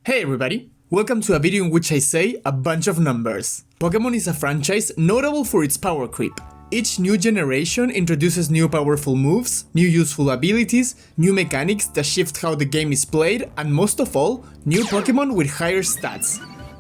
Hey everybody! Welcome to a video in which I say a bunch of numbers. Pokemon is a franchise notable for its power creep. Each new generation introduces new powerful moves, new useful abilities, new mechanics that shift how the game is played, and most of all, new Pokemon with higher stats.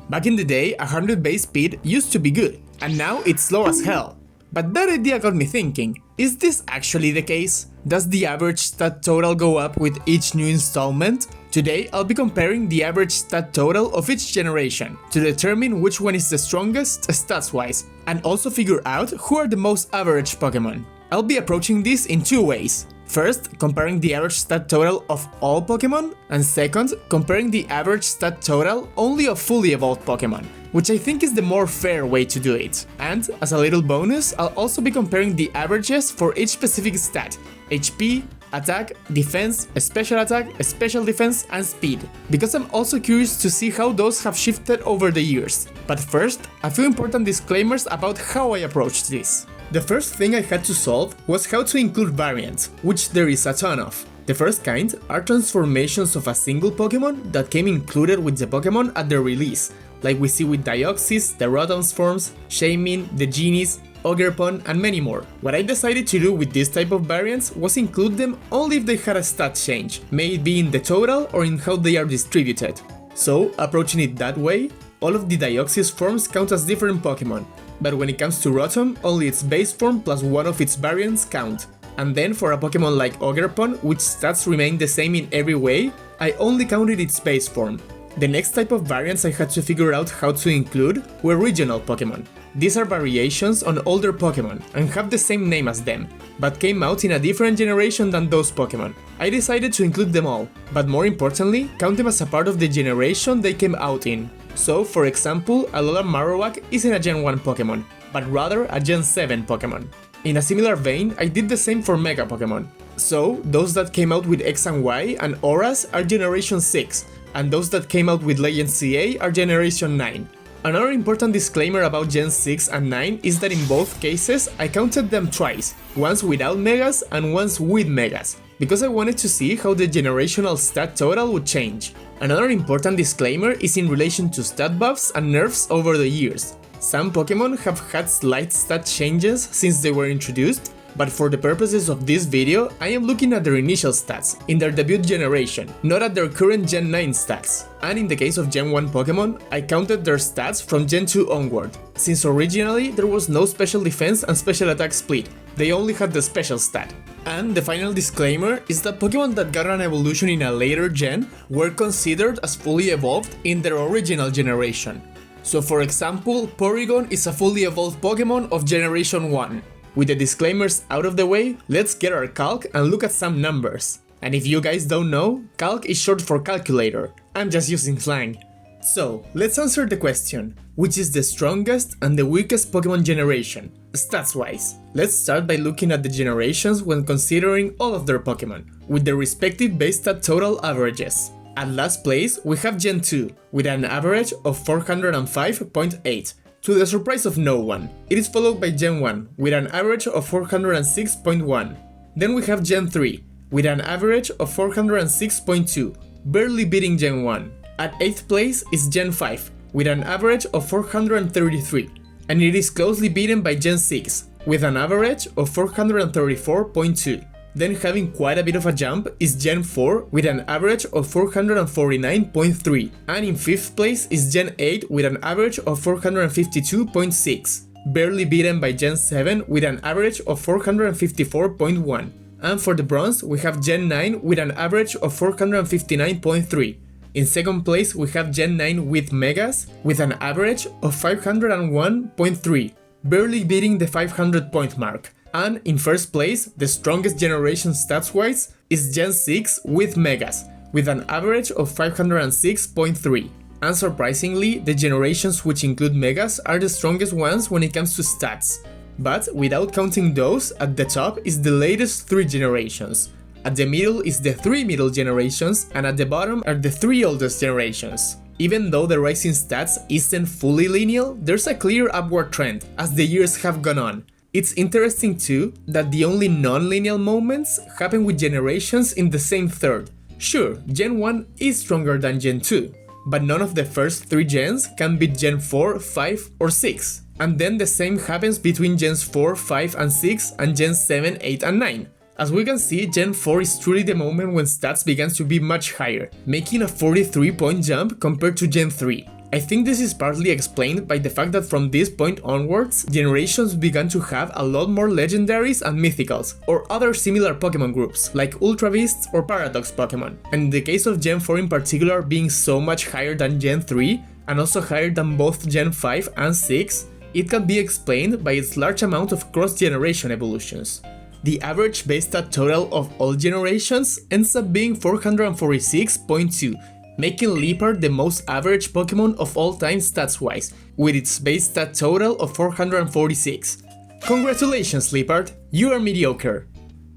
Back in the day, 100 base speed used to be good, and now it's slow as hell. But that idea got me thinking, is this actually the case? Does the average stat total go up with each new installment? Today I'll be comparing the average stat total of each generation to determine which one is the strongest stats-wise, and also figure out who are the most average Pokemon. I'll be approaching this in two ways. First, comparing the average stat total of all Pokemon, and second, comparing the average stat total only of fully evolved Pokemon, which I think is the more fair way to do it. And, as a little bonus, I'll also be comparing the averages for each specific stat: HP, attack, defense, special attack, special defense, and speed, because I'm also curious to see how those have shifted over the years. But first, a few important disclaimers about how I approached this. The first thing I had to solve was how to include variants, which there is a ton of. The first kind are transformations of a single Pokemon that came included with the Pokemon at their release, like we see with Deoxys, the Rotom's forms, Shaymin, the Genies, Ogerpon, and many more. What I decided to do with this type of variants was include them only if they had a stat change, may it be in the total or in how they are distributed. So, approaching it that way, all of the Deoxys forms count as different Pokemon, but when it comes to Rotom, only its base form plus one of its variants count. And then for a Pokemon like Ogerpon, which stats remain the same in every way, I only counted its base form. The next type of variants I had to figure out how to include were regional Pokemon. These are variations on older Pokemon and have the same name as them, but came out in a different generation than those Pokemon. I decided to include them all, but more importantly, count them as a part of the generation they came out in. So, for example, Alola Marowak isn't a Gen 1 Pokemon, but rather a Gen 7 Pokemon. In a similar vein, I did the same for Mega Pokemon. So, those that came out with X and Y and Auras are Generation 6, and those that came out with Legend CA are Generation 9. Another important disclaimer about Gen 6 and 9 is that in both cases I counted them twice, once without Megas and once with Megas, because I wanted to see how the generational stat total would change. Another important disclaimer is in relation to stat buffs and nerfs over the years. Some Pokemon have had slight stat changes since they were introduced, but for the purposes of this video, I am looking at their initial stats, in their debut generation, not at their current Gen 9 stats. And in the case of Gen 1 Pokemon, I counted their stats from Gen 2 onward, since originally there was no special defense and special attack split, they only had the special stat. And the final disclaimer is that Pokemon that got an evolution in a later gen were considered as fully evolved in their original generation. So for example, Porygon is a fully evolved Pokemon of Generation 1. With the disclaimers out of the way, let's get our calc and look at some numbers. And if you guys don't know, calc is short for calculator, I'm just using slang. So, let's answer the question, which is the strongest and the weakest Pokemon generation, stats-wise? Let's start by looking at the generations when considering all of their Pokemon, with their respective base stat total averages. At last place, we have Gen 2, with an average of 405.8. To the surprise of no one. It is followed by Gen 1, with an average of 406.1. Then we have Gen 3, with an average of 406.2, barely beating Gen 1. At 8th place is Gen 5, with an average of 433, and it is closely beaten by Gen 6, with an average of 434.2. Then having quite a bit of a jump is Gen 4 with an average of 449.3, and in 5th place is Gen 8 with an average of 452.6, barely beaten by Gen 7 with an average of 454.1. And for the bronze we have Gen 9 with an average of 459.3. In 2nd place we have Gen 9 with Megas with an average of 501.3, barely beating the 500 point mark. And in 1st place, the strongest generation stats-wise is Gen 6 with Megas, with an average of 506.3. Unsurprisingly, the generations which include Megas are the strongest ones when it comes to stats. But without counting those, at the top is the latest 3 generations. At the middle is the 3 middle generations, and at the bottom are the 3 oldest generations. Even though the rise in stats isn't fully linear, there's a clear upward trend as the years have gone on. It's interesting too that the only non-linear moments happen with generations in the same third. Sure, Gen 1 is stronger than Gen 2, but none of the first 3 gens can beat Gen 4, 5 or 6. And then the same happens between Gens 4, 5 and 6 and Gens 7, 8 and 9. As we can see, Gen 4 is truly the moment when stats begins to be much higher, making a 43-point jump compared to Gen 3. I think this is partly explained by the fact that from this point onwards, generations began to have a lot more legendaries and mythicals, or other similar Pokemon groups, like Ultra Beasts or Paradox Pokemon. And in the case of Gen 4 in particular being so much higher than Gen 3, and also higher than both Gen 5 and 6, it can be explained by its large amount of cross-generation evolutions. The average base stat total of all generations ends up being 446.2, making Liepard the most average Pokemon of all time stats-wise, with its base stat total of 446. Congratulations Liepard, you are mediocre!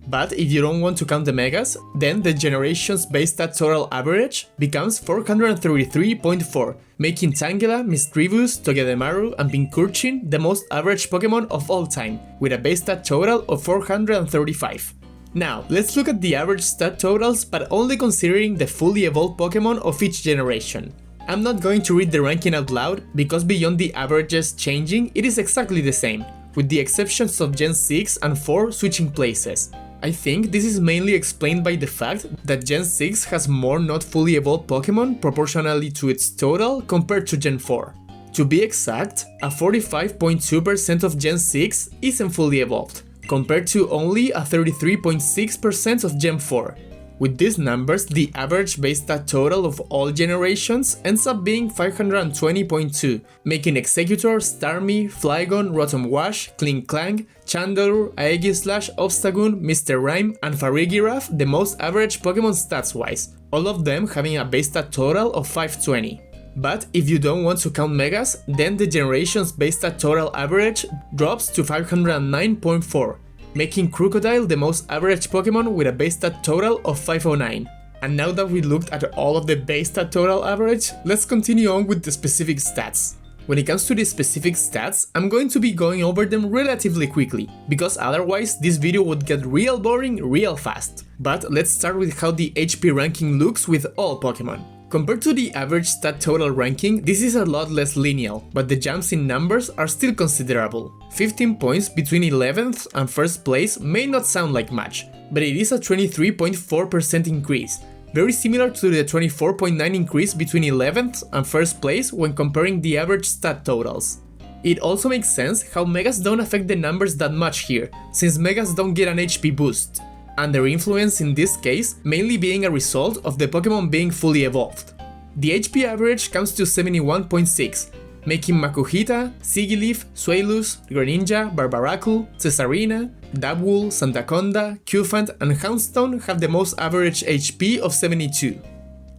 But if you don't want to count the Megas, then the generation's base stat total average becomes 433.4, making Tangela, Misdreavus, Togedemaru and Pincurchin the most average Pokemon of all time, with a base stat total of 435. Now, let's look at the average stat totals, but only considering the fully evolved Pokemon of each generation. I'm not going to read the ranking out loud, because beyond the averages changing, it is exactly the same, with the exceptions of Gen 6 and 4 switching places. I think this is mainly explained by the fact that Gen 6 has more not fully evolved Pokemon proportionally to its total compared to Gen 4. To be exact, a 45.2% of Gen 6 isn't fully evolved, compared to only a 33.6% of Gen 4. With these numbers, the average base stat total of all generations ends up being 520.2, making Executor, Starmie, Flygon, Rotom Wash, Klinklang, Chandelure, Aegislash, Obstagoon, Mr. Rime, and Farigiraf the most average Pokemon stats-wise, all of them having a base stat total of 520. But if you don't want to count Megas, then the generation's base stat total average drops to 509.4, making Crocodile the most average Pokemon with a base stat total of 509. And now that we looked at all of the base stat total average, let's continue on with the specific stats. When it comes to the specific stats, I'm going to be going over them relatively quickly, because otherwise this video would get real boring real fast. But let's start with how the HP ranking looks with all Pokemon. Compared to the average stat total ranking, this is a lot less linear, but the jumps in numbers are still considerable. 15 points between 11th and 1st place may not sound like much, but it is a 23.4% increase, very similar to the 24.9% increase between 11th and 1st place when comparing the average stat totals. It also makes sense how Megas don't affect the numbers that much here, since Megas don't get an HP boost, and their influence in this case mainly being a result of the Pokemon being fully evolved. The HP average comes to 71.6, making Makuhita, Sigilyph, Swallows, Greninja, Barbaracle, Cesarina, Dabwool, Sandaconda, Cufant and Houndstone have the most average HP of 72.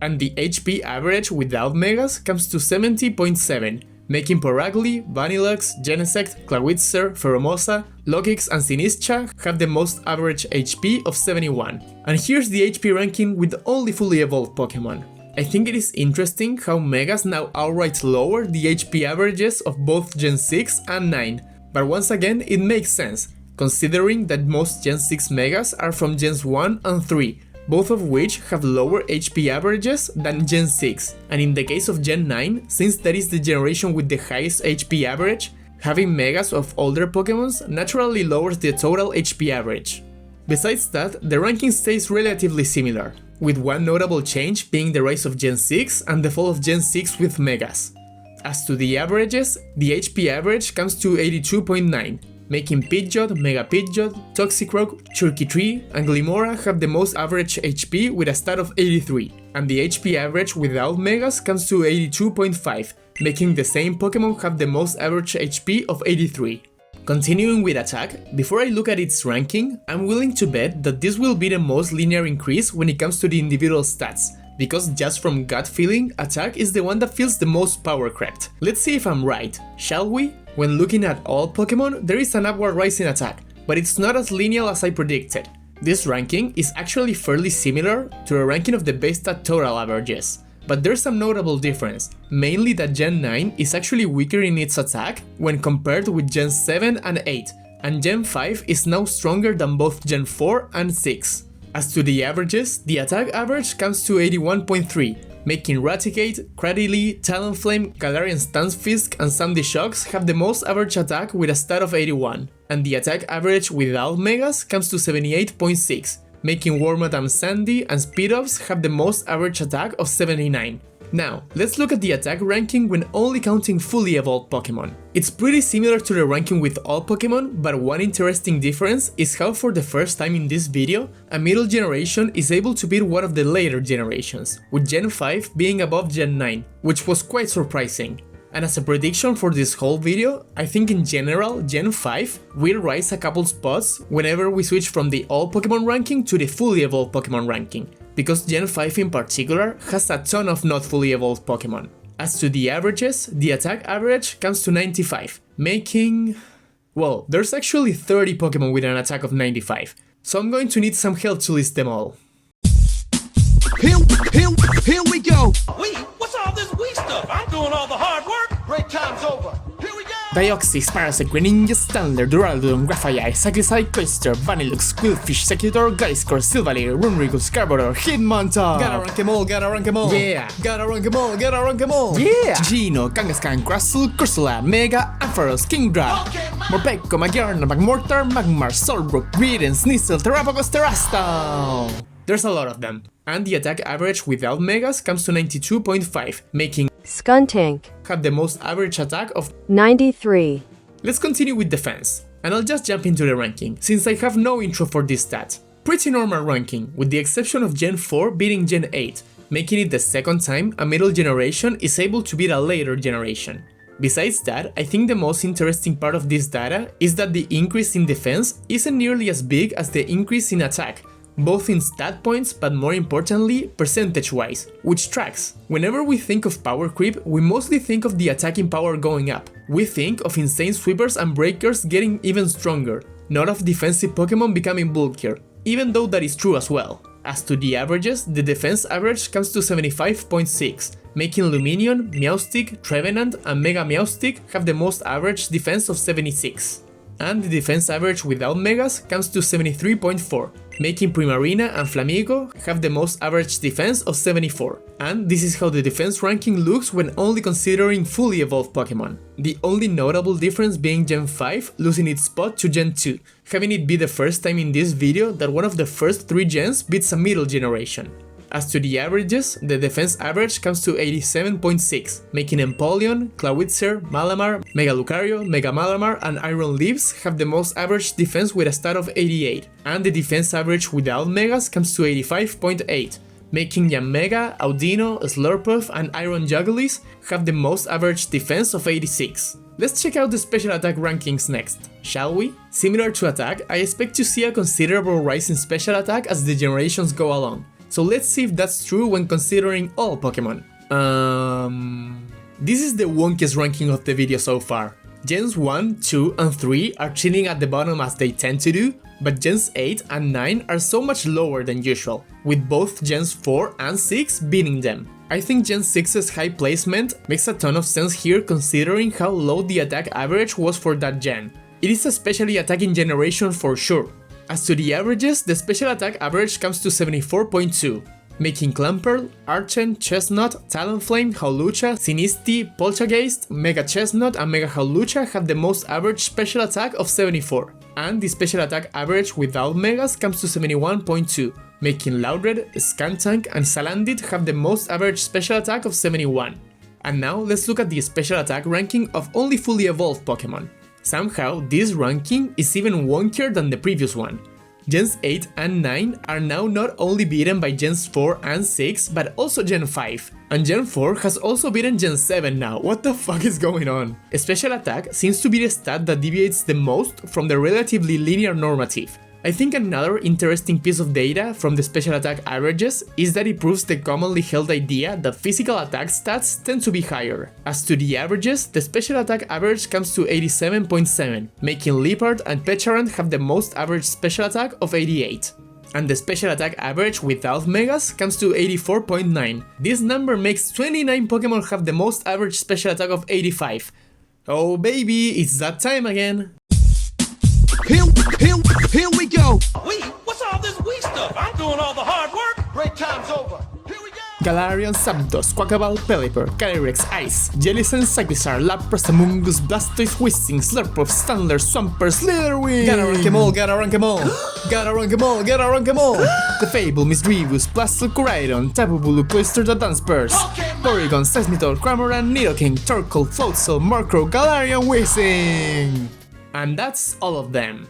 And the HP average without Megas comes to 70.7, making Poragli, Vanilluxe, Genesect, Clawitzer, Pheromosa, Logix and Sinistcha have the most average HP of 71. And here's the HP ranking with only fully evolved Pokemon. I think it is interesting how Megas now outright lower the HP averages of both Gen 6 and 9, but once again it makes sense, considering that most Gen 6 Megas are from Gens 1 and 3, both of which have lower HP averages than Gen 6, and in the case of Gen 9, since that is the generation with the highest HP average, having Megas of older Pokemons naturally lowers the total HP average. Besides that, the ranking stays relatively similar, with one notable change being the rise of Gen 6 and the fall of Gen 6 with Megas. As to the averages, the HP average comes to 82.9, making Pidgeot, Mega Pidgeot, Toxicroak, Churkitree and Glimora have the most average HP with a stat of 83, and the HP average without Megas comes to 82.5, making the same Pokemon have the most average HP of 83. Continuing with Attack, before I look at its ranking, I'm willing to bet that this will be the most linear increase when it comes to the individual stats, because just from gut feeling, Attack is the one that feels the most power crept. Let's see if I'm right, shall we? When looking at all Pokemon, there is an upward rise in Attack, but it's not as linear as I predicted. This ranking is actually fairly similar to a ranking of the base stat total averages. But there's some notable difference, mainly that Gen 9 is actually weaker in its attack when compared with Gen 7 and 8, and Gen 5 is now stronger than both Gen 4 and 6. As to the averages, the attack average comes to 81.3, making Raticate, Cradily, Talonflame, Galarian Stunfisk and Sandy Shocks have the most average attack with a stat of 81, and the attack average without Megas comes to 78.6, making Wormadam Sandy and Speedops have the most average attack of 79. Now, let's look at the attack ranking when only counting fully evolved Pokemon. It's pretty similar to the ranking with all Pokemon, but one interesting difference is how for the first time in this video, a middle generation is able to beat one of the later generations, with Gen 5 being above Gen 9, which was quite surprising. And as a prediction for this whole video, I think in general Gen 5 will rise a couple spots whenever we switch from the all Pokemon ranking to the fully evolved Pokemon ranking, because Gen 5 in particular has a ton of not fully evolved Pokemon. As to the averages, the attack average comes to 95, making... well, there's actually 30 Pokemon with an attack of 95, so I'm going to need some help to list them all. Here we go! Wait, what's all this Wii stuff? I'm doing all the hard work! Break time's over. Here we go! Deoxys, Parasect, Greninja, Standard, Duraludon, Grafaiai, Sacrifice, Cloyster, Vanillux, Quillfish, Secutor, Gliscor, Silvally, Runriggle, Scarborough, Hitmontop! Gotta rank 'em all, gotta rank 'em all! Yeah! Gotta rank 'em all, gotta rank 'em all! Yeah! Gino, Kangaskhan, Crustle, Cursula, Mega, Ampharos, Kingdra, Morpeko, Magearna, Magmortar, Magmar, Solbrook, Greedent, Sneasel, Terrapagos, Terrastal! There's a lot of them. And the attack average without Megas comes to 92.5, making Skuntank, have the most average attack of 93. Let's continue with defense, and I'll just jump into the ranking, since I have no intro for this stat. Pretty normal ranking, with the exception of Gen 4 beating Gen 8, making it the second time a middle generation is able to beat a later generation. Besides that, I think the most interesting part of this data is that the increase in defense isn't nearly as big as the increase in attack, both in stat points but more importantly percentage-wise, which tracks. Whenever we think of power creep, we mostly think of the attacking power going up. We think of insane sweepers and breakers getting even stronger, not of defensive Pokemon becoming bulkier, even though that is true as well. As to the averages, the defense average comes to 75.6, making Luminion, Meowstic, Trevenant and Mega Meowstic have the most average defense of 76. And the defense average without Megas comes to 73.4, making Primarina and Flamigo have the most average defense of 74. And this is how the defense ranking looks when only considering fully evolved Pokemon. The only notable difference being Gen 5 losing its spot to Gen 2, having it be the first time in this video that one of the first 3 gens beats a middle generation. As to the averages, the defense average comes to 87.6, making Empoleon, Clawitzer, Malamar, Mega Lucario, Mega Malamar and Iron Leaves have the most average defense with a stat of 88, and the defense average without Megas comes to 85.8, making Yanmega, Audino, Slurpuff and Iron Jugulis have the most average defense of 86. Let's check out the special attack rankings next, shall we? Similar to attack, I expect to see a considerable rise in special attack as the generations go along. So let's see if that's true when considering all Pokemon. This is the wonkiest ranking of the video so far. Gens 1, 2 and 3 are chilling at the bottom as they tend to do, but Gens 8 and 9 are so much lower than usual, with both Gens 4 and 6 beating them. I think Gen 6's high placement makes a ton of sense here considering how low the attack average was for that gen. It is a specially attacking generation for sure. As to the averages, the special attack average comes to 74.2, making Clamperl, Archen, Chestnut, Talonflame, Hawlucha, Sinistea, Poltergeist, Mega Chestnut and Mega Hawlucha have the most average special attack of 74, and the special attack average without Megas comes to 71.2, making Loudred, Skuntank and Salandit have the most average special attack of 71. And now let's look at the special attack ranking of only fully evolved Pokemon. Somehow, this ranking is even wonkier than the previous one. Gens 8 and 9 are now not only beaten by Gens 4 and 6, but also Gen 5. And Gen 4 has also beaten Gen 7 now, what the fuck is going on? A special attack seems to be the stat that deviates the most from the relatively linear normative. I think another interesting piece of data from the special attack averages is that it proves the commonly held idea that physical attack stats tend to be higher. As to the averages, the special attack average comes to 87.7, making Liepard and Pecharunt have the most average special attack of 88. And the special attack average without Megas comes to 84.9. This number makes 29 Pokemon have the most average special attack of 85. Oh baby, it's that time again! Here we go! Wait, what's all this Wii stuff? I'm doing all the hard work! Break time's over. Here we go! Galarian, Zapdos, Quackaball, Pelipper, Calyrex, Ice, Jellicent, Cyclizar, Lapras, Amoonguss, Blastoise, Whizzing, Slurpuff, Stantler, Swampert, Slitherwing! Gotta rank 'em all, gotta rank 'em all. Gotta rank 'em all, gotta rank 'em all. The Fable, Misdreavus, Plastel, Coraidon, Tapu Bulu, Cloyster, the Dunsparce, Porygon, Seismitoad, Cramoran, Nidoking, Torkoal, Floatzel, Murkrow, Galarian, Whizzing! And that's all of them.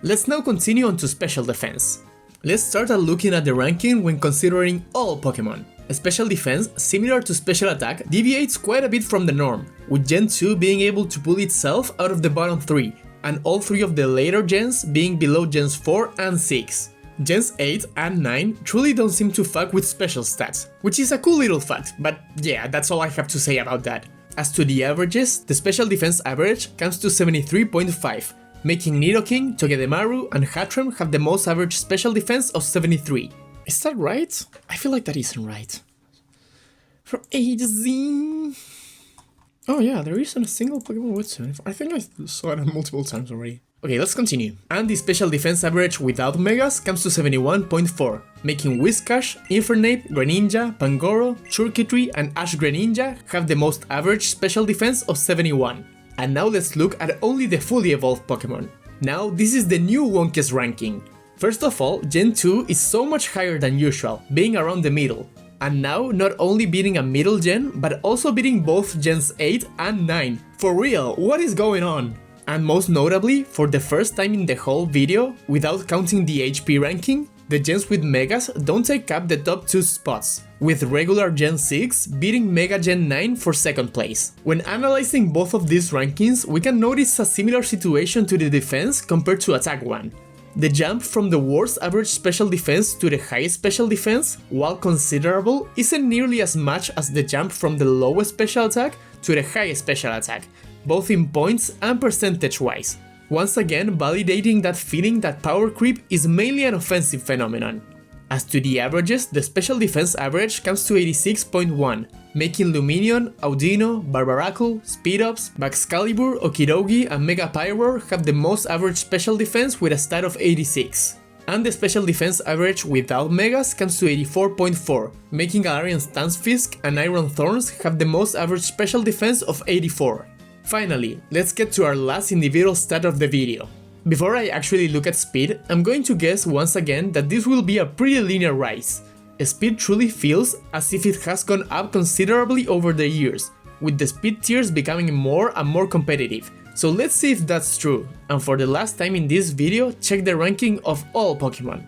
Let's now continue on to Special Defense. Let's start at looking at the ranking when considering all Pokemon. Special Defense, similar to Special Attack, deviates quite a bit from the norm, with Gen 2 being able to pull itself out of the bottom 3, and all 3 of the later gens being below Gens 4 and 6. Gens 8 and 9 truly don't seem to fuck with special stats, which is a cool little fact, but yeah, that's all I have to say about that. As to the averages, the Special Defense average comes to 73.5, making Nidoking, Togedemaru, and Hattrem have the most average Special Defense of 73. Is that right? I feel like that isn't right. From A to Z... Oh yeah, there isn't a single Pokemon with 75. I think I saw it multiple times already. Okay, let's continue. And the Special Defense average without Megas comes to 71.4, making Whiscash, Infernape, Greninja, Pangoro, Churkitry, and Ash Greninja have the most average Special Defense of 71. And now let's look at only the fully evolved Pokemon. Now, this is the new wonkiest ranking. First of all, Gen 2 is so much higher than usual, being around the middle. And now, not only beating a middle gen, but also beating both Gens 8 and 9. For real, what is going on? And most notably, for the first time in the whole video, without counting the HP ranking, the gens with Megas don't take up the top 2 spots, with regular Gen 6 beating Mega Gen 9 for second place. When analyzing both of these rankings, we can notice a similar situation to the defense compared to Attack 1. The jump from the worst average special defense to the highest special defense, while considerable, isn't nearly as much as the jump from the lowest special attack to the highest special attack, both in points and percentage-wise. Once again validating that feeling that power creep is mainly an offensive phenomenon. As to the averages, the special defense average comes to 86.1, making Lumineon, Audino, Barbaracle, Speedops, Baxcalibur, Okidogi, and Mega Pyroar have the most average special defense with a stat of 86. And the special defense average without Megas comes to 84.4, making Galarian Stunfisk and Iron Thorns have the most average special defense of 84. Finally, let's get to our last individual stat of the video. Before I actually look at speed, I'm going to guess once again that this will be a pretty linear rise. Speed truly feels as if it has gone up considerably over the years, with the speed tiers becoming more and more competitive. So let's see if that's true, and for the last time in this video, check the ranking of all Pokemon.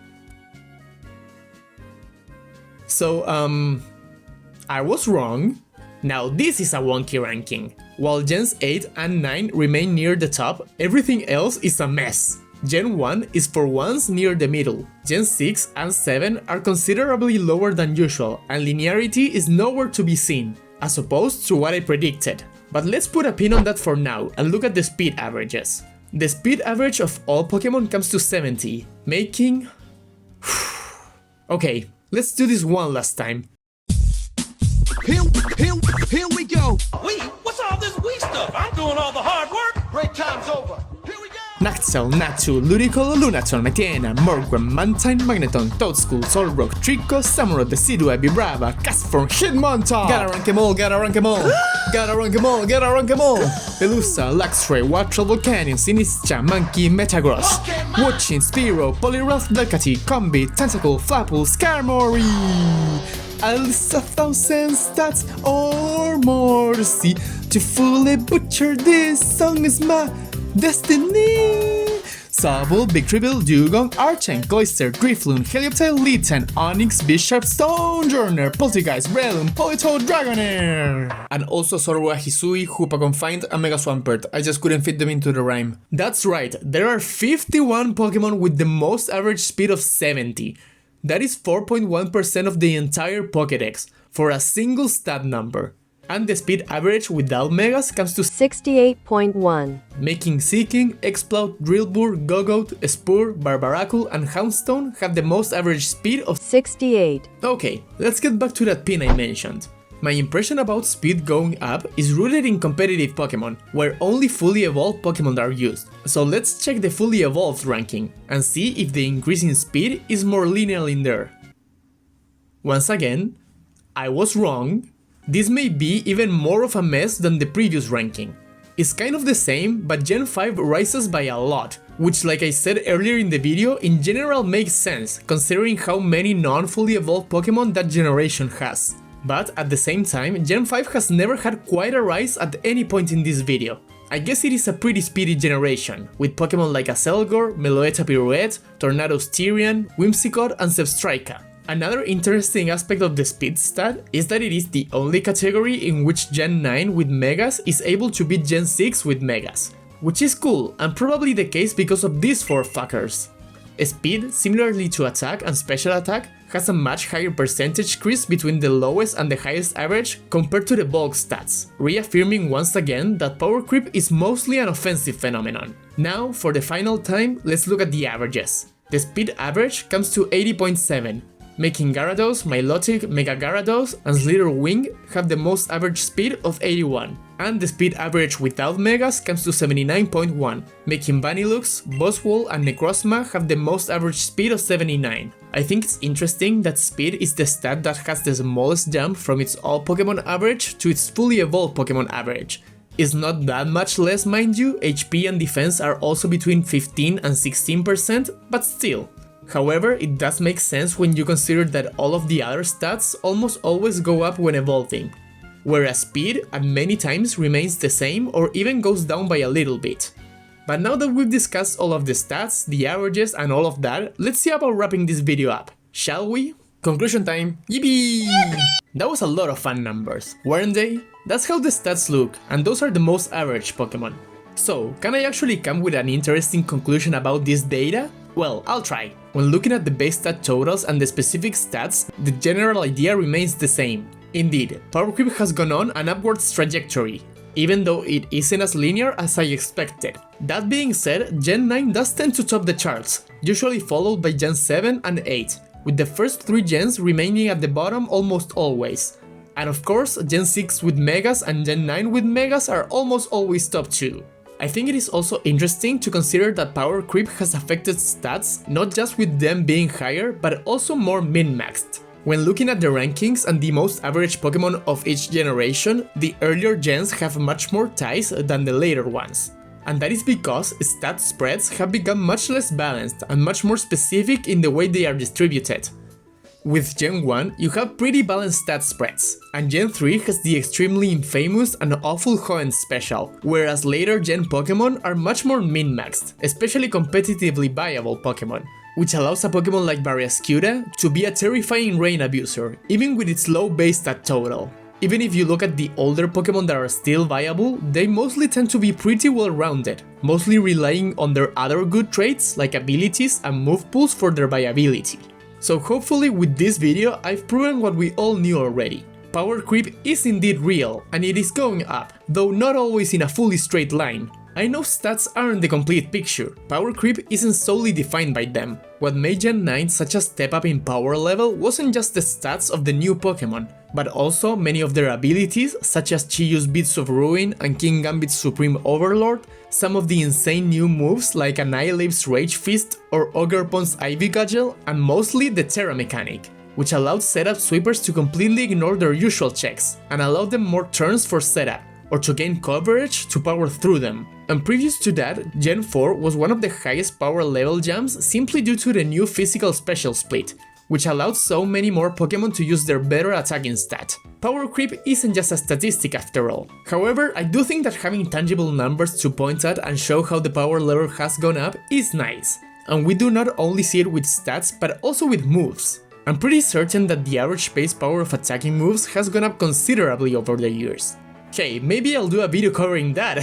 So, I was wrong. Now this is a wonky ranking. While Gens 8 and 9 remain near the top, everything else is a mess. Gen 1 is for once near the middle. Gen 6 and 7 are considerably lower than usual, and linearity is nowhere to be seen, as opposed to what I predicted. But let's put a pin on that for now and look at the speed averages. The speed average of all Pokemon comes to 70, making... Okay, let's do this one last time. Here we go. Wait, what's all this weak stuff? I'm doing all the hard work. Break time's over. Here we go. Naclstack, Natu, Ludicolo, Lunaton, Metiena, Morgrem, Mantine, Magneton, Toadschool, Solrock, Trico, Samurott, Decidueye, Vibrava, Castform, Hitmontop! Gotta rank 'em all, gotta rank 'em all. Gotta rank 'em all, gotta rank 'em all. Pelusa, Luxray, Wattrel, Volcanion, Sinistcha, Monkey, Metagross, Watching, Spearow, Poliwrath, Delcatty, Combi, Tentacle, Flapple, Skarmory! At least 1,000 stats or more to see. To fully butcher this song is my destiny. Sobble, Big Tribble, Dugong, Archang, Cloyster, Drifloon, Helioptile, Litten, Onyx, Bishop, Stonejourner, Poltergeist, Breloom, Politoed, Dragonair! And also Zorua, Hisui, Hoopa Confined, and Mega Swampert. I just couldn't fit them into the rhyme. That's right, there are 51 Pokemon with the most average speed of 70. That is 4.1% of the entire Pokédex, for a single stat number. And the speed average without Megas comes to 68.1. making Seeking, Exploud, Drillbur, Gogoat, Spur, Barbaracle, and Houndstone have the most average speed of 68. Okay, let's get back to that pin I mentioned. My impression about speed going up is rooted in competitive Pokemon, where only fully evolved Pokemon are used. So let's check the fully evolved ranking, and see if the increase in speed is more linear in there. Once again, I was wrong. This may be even more of a mess than the previous ranking. It's kind of the same, but Gen 5 rises by a lot, which, like I said earlier in the video, in general makes sense, considering how many non-fully evolved Pokemon that generation has. But at the same time, Gen 5 has never had quite a rise at any point in this video. I guess it is a pretty speedy generation, with Pokemon like Acelgor, Meloetta Pirouette, Tornadus Tyrian, Whimsicott and Zebstrika. Another interesting aspect of the speed stat is that it is the only category in which Gen 9 with Megas is able to beat Gen 6 with Megas, which is cool and probably the case because of these four fuckers. Speed, similarly to attack and special attack, has a much higher percentage increase between the lowest and the highest average compared to the bulk stats, reaffirming once again that power creep is mostly an offensive phenomenon. Now, for the final time, let's look at the averages. The speed average comes to 80.7, making Gyarados, Milotic, Mega Gyarados and Slither Wing have the most average speed of 81, and the speed average without Megas comes to 79.1, making Vanillux, Buzzwole and Necrozma have the most average speed of 79. I think it's interesting that speed is the stat that has the smallest jump from its all Pokemon average to its fully evolved Pokemon average. It's not that much less, mind you, HP and defense are also between 15 and 16%, but still. However, it does make sense when you consider that all of the other stats almost always go up when evolving, whereas speed at many times remains the same or even goes down by a little bit. But now that we've discussed all of the stats, the averages and all of that, let's see about wrapping this video up, shall we? Conclusion time. Yippee! That was a lot of fun numbers, weren't they? That's how the stats look, and those are the most average Pokemon. So, can I actually come with an interesting conclusion about this data? Well, I'll try. When looking at the base stat totals and the specific stats, the general idea remains the same. Indeed, power creep has gone on an upwards trajectory, even though it isn't as linear as I expected. That being said, Gen 9 does tend to top the charts, usually followed by Gen 7 and 8, with the first 3 gens remaining at the bottom almost always. And of course, Gen 6 with Megas and Gen 9 with Megas are almost always top 2. I think it is also interesting to consider that power creep has affected stats, not just with them being higher, but also more min-maxed. When looking at the rankings and the most average Pokemon of each generation, the earlier gens have much more ties than the later ones. And that is because stat spreads have become much less balanced and much more specific in the way they are distributed. With Gen 1, you have pretty balanced stat spreads, and Gen 3 has the extremely infamous and awful Hoenn special, whereas later Gen Pokemon are much more min-maxed, especially competitively viable Pokemon, which allows a Pokemon like Barraskewda to be a terrifying rain abuser, even with its low base stat total. Even if you look at the older Pokemon that are still viable, they mostly tend to be pretty well-rounded, mostly relying on their other good traits like abilities and move pools for their viability. So hopefully with this video I've proven what we all knew already. Power creep is indeed real, and it is going up, though not always in a fully straight line. I know stats aren't the complete picture, power creep isn't solely defined by them. What made Gen 9 such a step up in power level wasn't just the stats of the new Pokemon, but also many of their abilities such as Chiyu's Beats of Ruin and King Gambit's Supreme Overlord, some of the insane new moves like Annihilape's Rage Fist or Ogerpon's Ivy Gudgel, and mostly the Terra mechanic, which allowed setup sweepers to completely ignore their usual checks and allowed them more turns for setup, or to gain coverage to power through them. And previous to that, Gen 4 was one of the highest power level jumps simply due to the new physical special split, which allowed so many more Pokemon to use their better attacking stat. Power creep isn't just a statistic after all. However, I do think that having tangible numbers to point at and show how the power level has gone up is nice. And we do not only see it with stats, but also with moves. I'm pretty certain that the average base power of attacking moves has gone up considerably over the years. Hey, maybe I'll do a video covering that.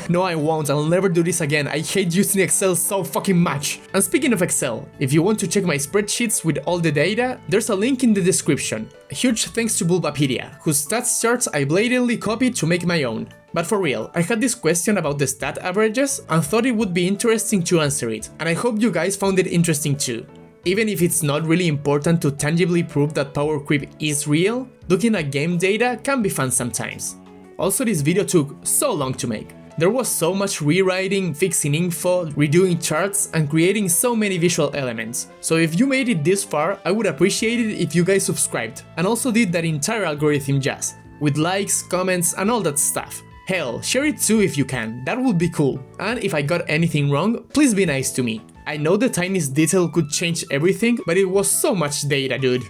No, I won't, I'll never do this again, I hate using Excel so fucking much. And speaking of Excel, if you want to check my spreadsheets with all the data, there's a link in the description. A huge thanks to Bulbapedia, whose stats charts I blatantly copied to make my own. But for real, I had this question about the stat averages and thought it would be interesting to answer it, and I hope you guys found it interesting too. Even if it's not really important to tangibly prove that power creep is real, looking at game data can be fun sometimes. Also, this video took so long to make, There was so much rewriting, fixing info, redoing charts, and creating so many visual elements. So if you made it this far, I would appreciate it if you guys subscribed, and also did that entire algorithm jazz, with likes, comments, and all that stuff. Hell, share it too if you can, that would be cool. And if I got anything wrong, please be nice to me. I know the tiniest detail could change everything, but it was so much data, dude.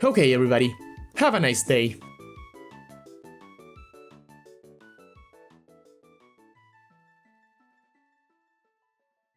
Okay everybody, have a nice day.